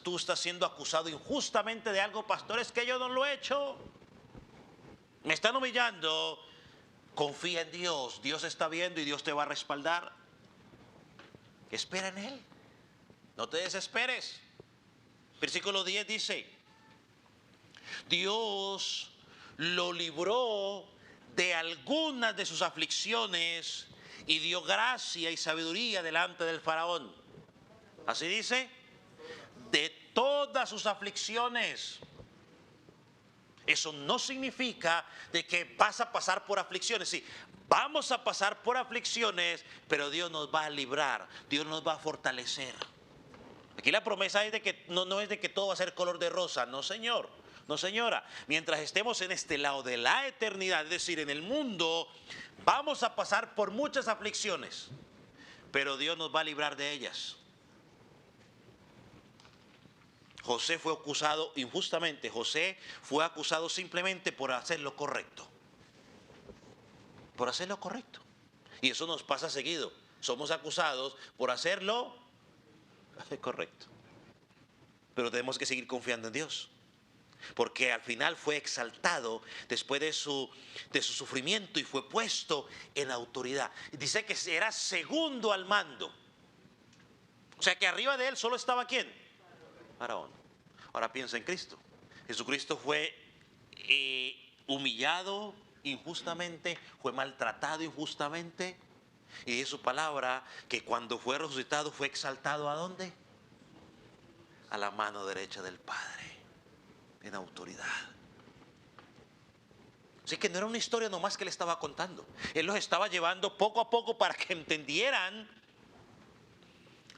tú estás siendo acusado injustamente de algo. Pastor, es que yo no lo he hecho. Me están humillando. Confía en Dios. Dios está viendo y Dios te va a respaldar. Espera en Él. No te desesperes. Versículo 10 dice: Dios lo libró de algunas de sus aflicciones y dio gracia y sabiduría delante del faraón. Así dice, de todas sus aflicciones. Eso no significa de que vas a pasar por aflicciones. Sí, vamos a pasar por aflicciones, pero Dios nos va a librar, Dios nos va a fortalecer. Aquí la promesa es de que no es de que todo va a ser color de rosa. No, señor. No, señora. Mientras estemos en este lado de la eternidad, es decir, en el mundo, vamos a pasar por muchas aflicciones, pero Dios nos va a librar de ellas. José fue acusado injustamente. José fue acusado simplemente por hacer lo correcto. Por hacer lo correcto. Y eso nos pasa seguido. Somos acusados por hacerlo correcto. Pero tenemos que seguir confiando en Dios. Porque al final fue exaltado después de su sufrimiento y fue puesto en autoridad. Dice que era segundo al mando. O sea que arriba de él solo estaba ¿quién? Faraón. Ahora piensa en Cristo. Jesucristo fue humillado injustamente, fue maltratado injustamente. Y dice su palabra que cuando fue resucitado fue exaltado ¿a dónde? A la mano derecha del Padre, en autoridad. Así que no era una historia nomás que le estaba contando. Él los estaba llevando poco a poco para que entendieran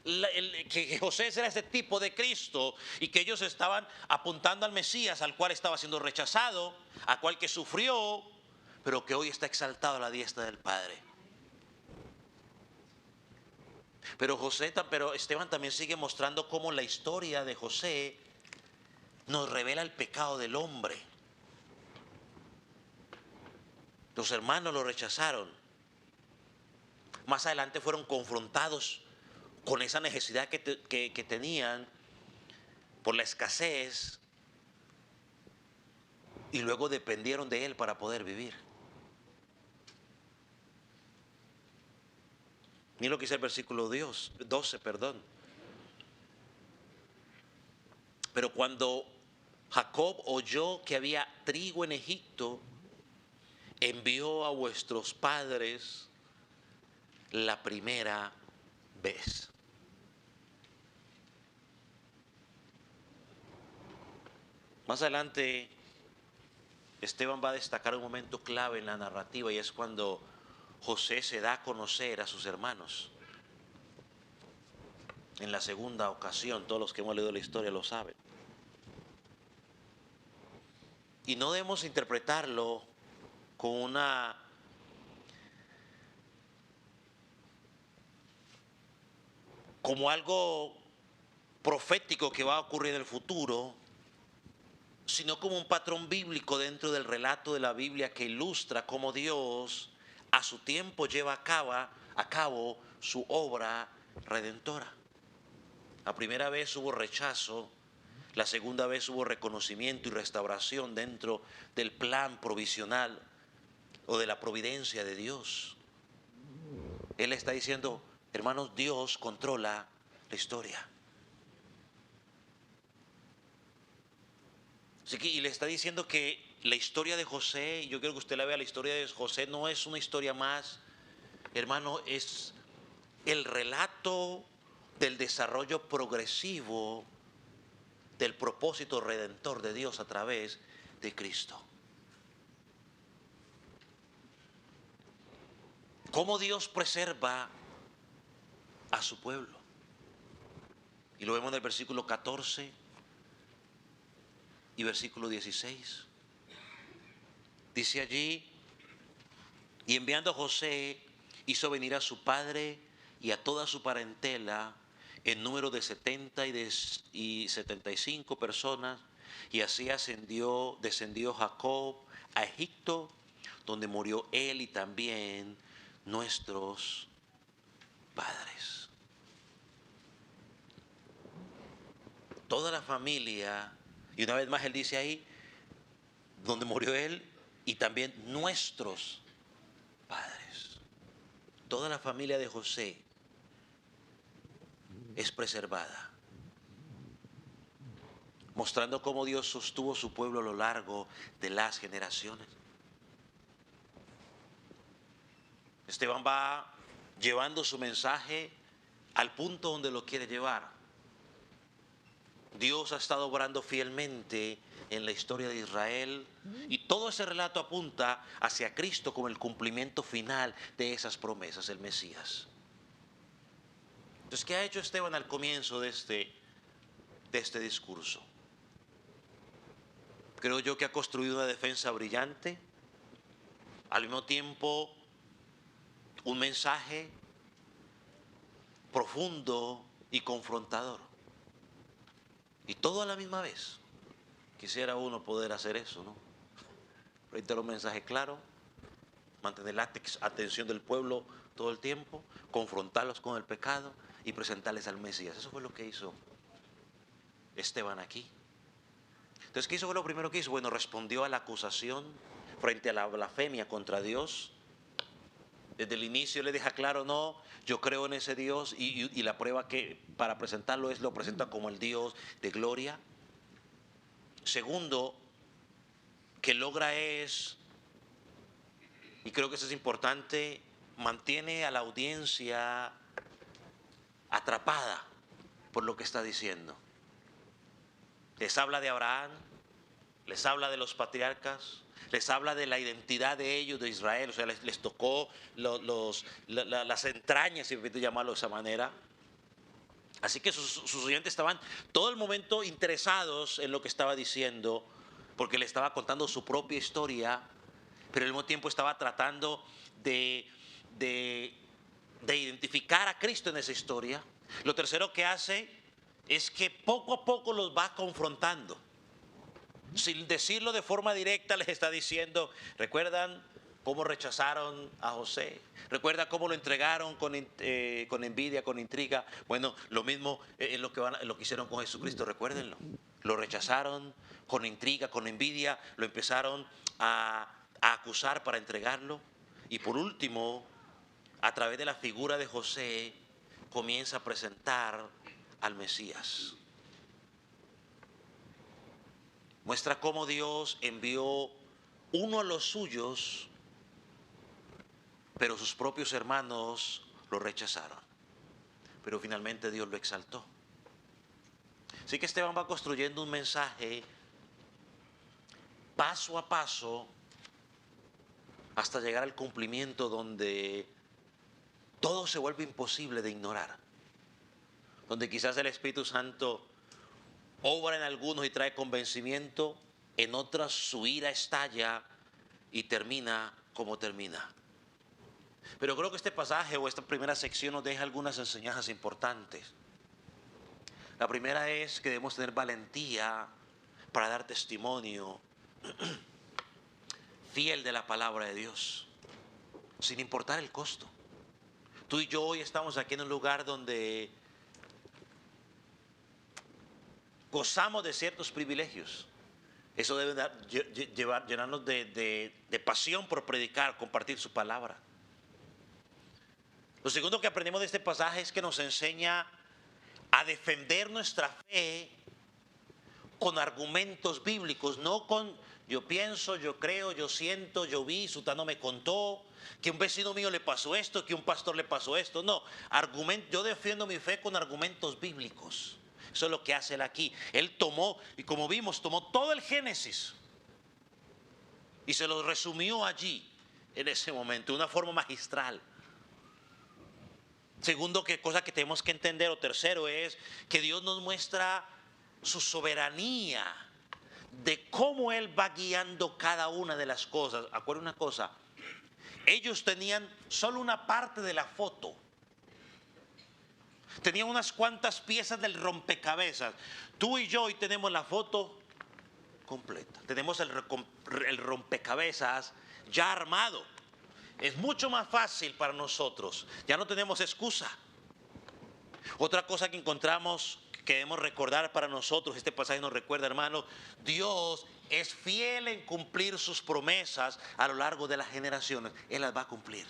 que José era ese tipo de Cristo y que ellos estaban apuntando al Mesías, al cual estaba siendo rechazado, al cual que sufrió, pero que hoy está exaltado a la diestra del Padre. Pero Esteban también sigue mostrando cómo la historia de José nos revela el pecado del hombre. Los hermanos lo rechazaron. Más adelante fueron confrontados con esa necesidad que tenían por la escasez y luego dependieron de él para poder vivir. Mira lo que dice el versículo 12. Pero cuando Jacob oyó que había trigo en Egipto, envió a vuestros padres la primera vez. Más adelante, Esteban va a destacar un momento clave en la narrativa y es cuando José se da a conocer a sus hermanos. En la segunda ocasión, todos los que hemos leído la historia lo saben. Y no debemos interpretarlo como algo profético que va a ocurrir en el futuro, sino como un patrón bíblico dentro del relato de la Biblia que ilustra cómo Dios a su tiempo lleva a cabo su obra redentora. La primera vez hubo rechazo, la segunda vez hubo reconocimiento y restauración dentro del plan provisional o de la providencia de Dios. Él está diciendo, hermanos, Dios controla la historia. Así que, y le está diciendo que la historia de José, yo quiero que usted la vea, la historia de José no es una historia más, hermano, es el relato del desarrollo progresivo del propósito redentor de Dios a través de Cristo. Cómo Dios preserva a su pueblo. Y lo vemos en el versículo 14 y versículo 16. Dice allí, y enviando a José, hizo venir a su padre y a toda su parentela en número de 70 y 75 personas, y así descendió Jacob a Egipto, donde murió él y también nuestros padres. Toda la familia, y una vez más él dice ahí, donde murió él y también nuestros padres. Toda la familia de José es preservada, mostrando cómo Dios sostuvo su pueblo a lo largo de las generaciones. Esteban va llevando su mensaje al punto donde lo quiere llevar. Dios ha estado obrando fielmente en la historia de Israel y todo ese relato apunta hacia Cristo como el cumplimiento final de esas promesas, el Mesías. Entonces, ¿qué ha hecho Esteban al comienzo de este discurso? Creo yo que ha construido una defensa brillante, al mismo tiempo un mensaje profundo y confrontador. Y todo a la misma vez. Quisiera uno poder hacer eso, ¿no? Reiterar un mensaje claro, mantener la atención del pueblo todo el tiempo, confrontarlos con el pecado y presentarles al Mesías. Eso fue lo que hizo Esteban aquí. Entonces, ¿qué hizo? Fue lo primero que hizo. Bueno, respondió a la acusación frente a la blasfemia contra Dios. Desde el inicio le deja claro, no, yo creo en ese Dios y la prueba que para presentarlo lo presenta como el Dios de gloria. Segundo, que logra es, y creo que eso es importante, mantiene a la audiencia atrapada por lo que está diciendo. Les habla de Abraham, les habla de los patriarcas, les habla de la identidad de ellos, de Israel, o sea, les tocó las entrañas, si me permite llamarlo de esa manera. Así que sus oyentes estaban todo el momento interesados en lo que estaba diciendo, porque le estaba contando su propia historia, pero al mismo tiempo estaba tratando de identificar a Cristo en esa historia. Lo tercero que hace es que poco a poco los va confrontando. Sin decirlo de forma directa, les está diciendo, ¿recuerdan cómo rechazaron a José? ¿Recuerdan cómo lo entregaron con envidia, con intriga? Bueno, lo mismo es lo que hicieron con Jesucristo, recuérdenlo. Lo rechazaron con intriga, con envidia, lo empezaron a acusar para entregarlo. Y por último, a través de la figura de José, comienza a presentar al Mesías. Muestra cómo Dios envió uno a los suyos, pero sus propios hermanos lo rechazaron. Pero finalmente Dios lo exaltó. Así que Esteban va construyendo un mensaje paso a paso hasta llegar al cumplimiento donde todo se vuelve imposible de ignorar. Donde quizás el Espíritu Santo obra en algunos y trae convencimiento, en otras su ira estalla y termina como termina. Pero creo que este pasaje o esta primera sección nos deja algunas enseñanzas importantes. La primera es que debemos tener valentía para dar testimonio fiel de la palabra de Dios, sin importar el costo. Tú y yo hoy estamos aquí en un lugar donde gozamos de ciertos privilegios. Eso debe llenarnos de pasión por predicar, compartir su palabra. Lo segundo que aprendemos de este pasaje es que nos enseña a defender nuestra fe con argumentos bíblicos, no con yo pienso, yo creo, yo siento, yo vi, sutano me contó, que un vecino mío le pasó esto, que un pastor le pasó esto. No, yo defiendo mi fe con argumentos bíblicos. Eso es lo que hace él aquí. Él tomó, y como vimos, tomó todo el Génesis y se lo resumió allí, en ese momento, de una forma magistral. Segundo, cosa que tenemos que entender, o tercero, es que Dios nos muestra su soberanía de cómo Él va guiando cada una de las cosas. Acuérdense una cosa, ellos tenían solo una parte de la foto. Tenían unas cuantas piezas del rompecabezas. Tú y yo hoy tenemos la foto completa. Tenemos el rompecabezas ya armado. Es mucho más fácil para nosotros. Ya no tenemos excusa. Otra cosa que encontramos, que debemos recordar para nosotros, este pasaje nos recuerda, hermano, Dios es fiel en cumplir sus promesas a lo largo de las generaciones. Él las va a cumplir.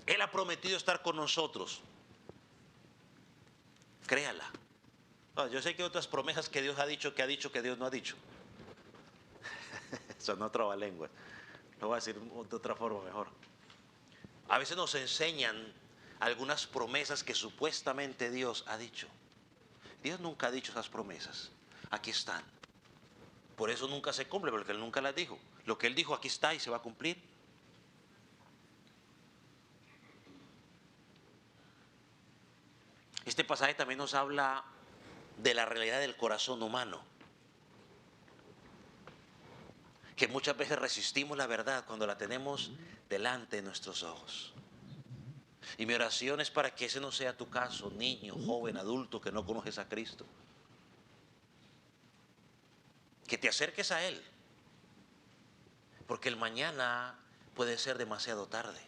Él ha prometido estar con nosotros. Créala. Yo sé que hay otras promesas que Dios ha dicho que Dios no ha dicho. Eso no traba lengua. Lo voy a decir de otra forma mejor. A veces nos enseñan algunas promesas que supuestamente Dios ha dicho. Dios nunca ha dicho esas promesas. Aquí están. Por eso nunca se cumple, porque Él nunca las dijo. Lo que Él dijo aquí está y se va a cumplir. Este pasaje también nos habla de la realidad del corazón humano. Que muchas veces resistimos la verdad cuando la tenemos delante de nuestros ojos. Y mi oración es para que ese no sea tu caso, niño, joven, adulto que no conoces a Cristo. Que te acerques a Él, porque el mañana puede ser demasiado tarde.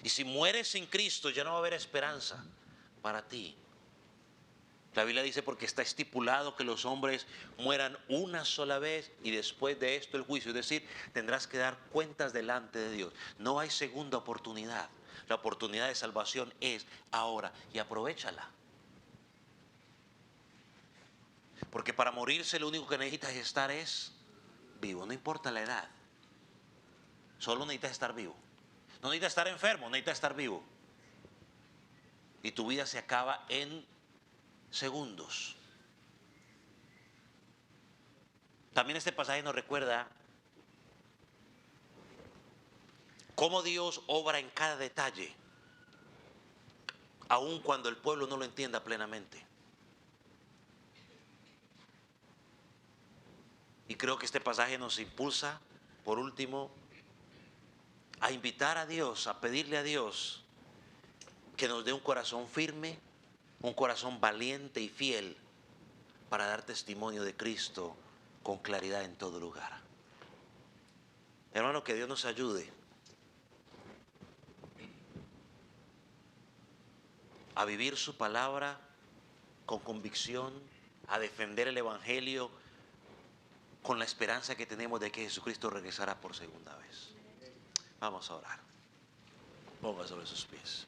Y si mueres sin Cristo ya no va a haber esperanza para ti. La Biblia dice, porque está estipulado que los hombres mueran una sola vez y después de esto el juicio. Es decir, tendrás que dar cuentas delante de Dios. No hay segunda oportunidad. La oportunidad de salvación es ahora y aprovéchala. Porque para morirse lo único que necesitas estar es vivo, no importa la edad. Solo necesitas estar vivo. No necesitas estar enfermo, necesitas estar vivo. Y tu vida se acaba en segundos. También este pasaje nos recuerda cómo Dios obra en cada detalle, aun cuando el pueblo no lo entienda plenamente. Y creo que este pasaje nos impulsa, por último, a invitar a Dios, a pedirle a Dios que nos dé un corazón firme, un corazón valiente y fiel para dar testimonio de Cristo con claridad en todo lugar. Hermano, que Dios nos ayude a vivir su palabra con convicción, a defender el Evangelio con la esperanza que tenemos de que Jesucristo regresará por segunda vez. Vamos a orar. Ponga sobre sus pies.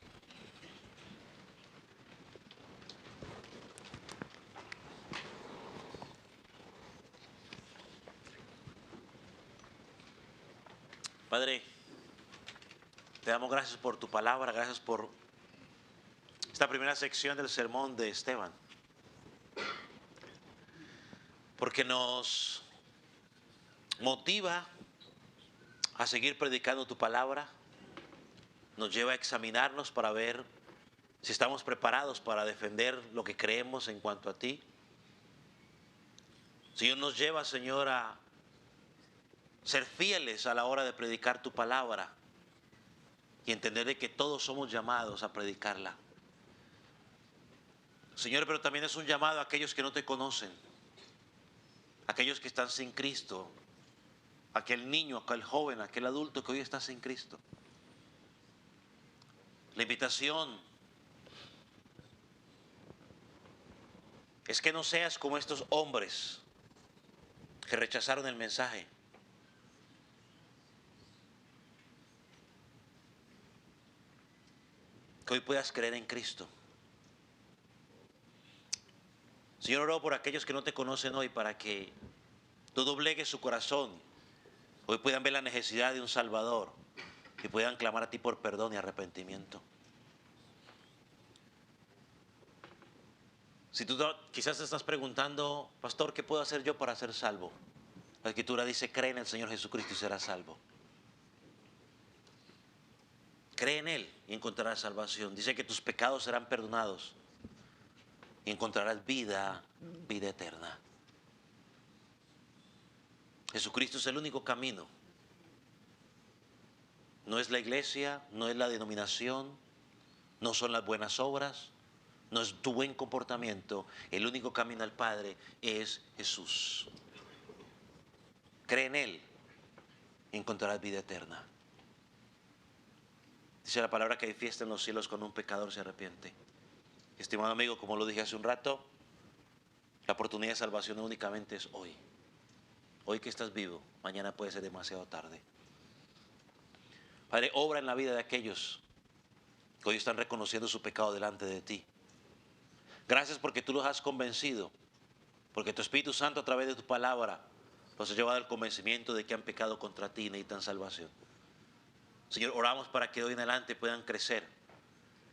Padre, te damos gracias por tu palabra, gracias por esta primera sección del sermón de Esteban, porque nos motiva a seguir predicando tu palabra, nos lleva a examinarnos para ver si estamos preparados para defender lo que creemos en cuanto a ti. Señor, nos lleva, Señor, a ser fieles a la hora de predicar tu palabra y entender de que todos somos llamados a predicarla. Señor, pero también es un llamado a aquellos que no te conocen, aquellos que están sin Cristo, aquel niño, aquel joven, aquel adulto que hoy está sin Cristo. La invitación es que no seas como estos hombres que rechazaron el mensaje. Que hoy puedas creer en Cristo. Señor, oro por aquellos que no te conocen hoy para que tú doblegues su corazón. Hoy puedan ver la necesidad de un Salvador y puedan clamar a ti por perdón y arrepentimiento. Si tú quizás te estás preguntando, pastor, ¿qué puedo hacer yo para ser salvo? La Escritura dice, cree en el Señor Jesucristo y serás salvo. Cree en Él y encontrarás salvación. Dice que tus pecados serán perdonados y encontrarás vida eterna. Jesucristo es el único camino. No es la iglesia, no es la denominación, no son las buenas obras, no es tu buen comportamiento. El único camino al Padre es Jesús. Cree en Él y encontrarás vida eterna. Dice la palabra que hay fiesta en los cielos cuando un pecador se arrepiente. Estimado amigo, como lo dije hace un rato, la oportunidad de salvación únicamente es hoy. Hoy que estás vivo, mañana puede ser demasiado tarde. Padre, obra en la vida de aquellos que hoy están reconociendo su pecado delante de ti. Gracias porque tú los has convencido, porque tu Espíritu Santo a través de tu palabra los ha llevado al convencimiento de que han pecado contra ti y necesitan salvación. Señor, oramos para que de hoy en adelante puedan crecer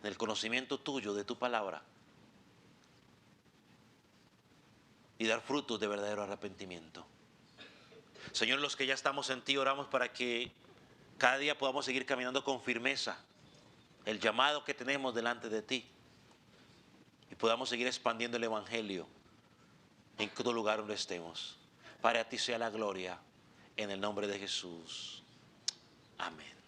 en el conocimiento tuyo de tu palabra y dar frutos de verdadero arrepentimiento. Señor, los que ya estamos en ti, oramos para que cada día podamos seguir caminando con firmeza el llamado que tenemos delante de ti y podamos seguir expandiendo el Evangelio en todo lugar donde estemos. Para ti sea la gloria en el nombre de Jesús. Amén.